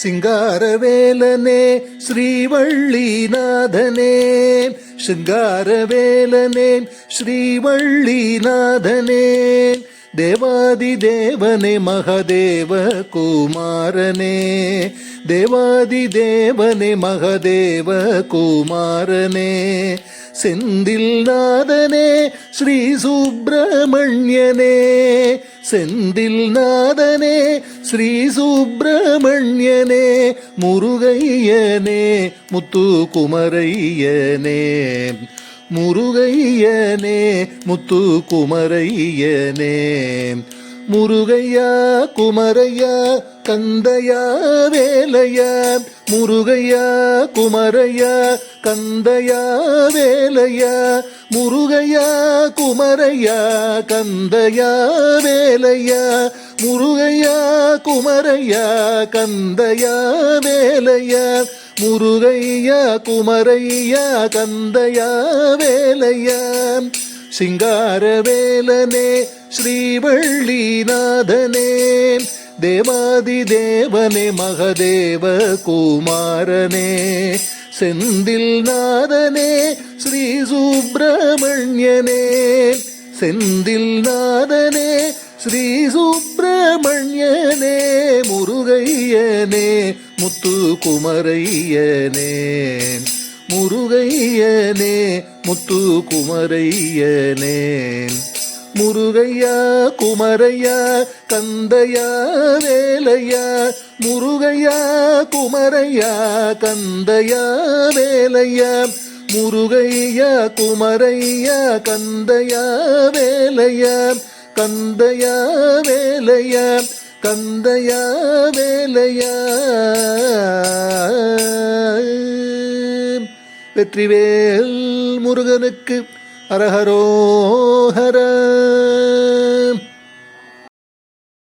சிங்காரவேலனே ஸ்ரீவள்ளிநாதனே, சிங்காரவேலனே ஸ்ரீவள்ளிநாதனே, தேவாதி தேவனே மகதேவ குமாரனே, தேவாதி தேவனே மகதேவ குமாரனே, செந்தில் நாதனே ஸ்ரீ சுப்பிரமணியனே, செந்தில் நாதனே ஸ்ரீ சுப்பிரமணியனே, முருகையனே முத்து குமரையனே, முருகையனே முத்து குமரையனே, முருகையா குமரையா கந்தையா வேலையா, முருகையா குமரையா கந்தையா வேலையா, முருகையா குமரையா கந்தையா வேலையா, முருகையா குமரையா கந்தையா வேலையா, முருகையா குமரையா கந்தையா வேலையா, சிங்காரவேலனே ஸ்ரீவள்ளிநாதனே, தேவாதி தேவனே மகதேவ குமாரனே, செந்தில் நாதனே ஸ்ரீ சுப்பிரமணியனே, செந்தில் நாதனே ஸ்ரீ சுப்பிரமணியனே, முருகையனே முத்து குமரையனே, முருகையனே முத்து குமரையனே, முருகையா குமரையா கந்தையா வேலையா, முருகையா குமரையா கந்தையா வேலையா, முருகையா குமரையா கந்தையா வேலையா, கந்தையா வேலையா, கந்தையா வேலையா. வெற்றிவேல் முருகனுக்கு அரஹரோஹர.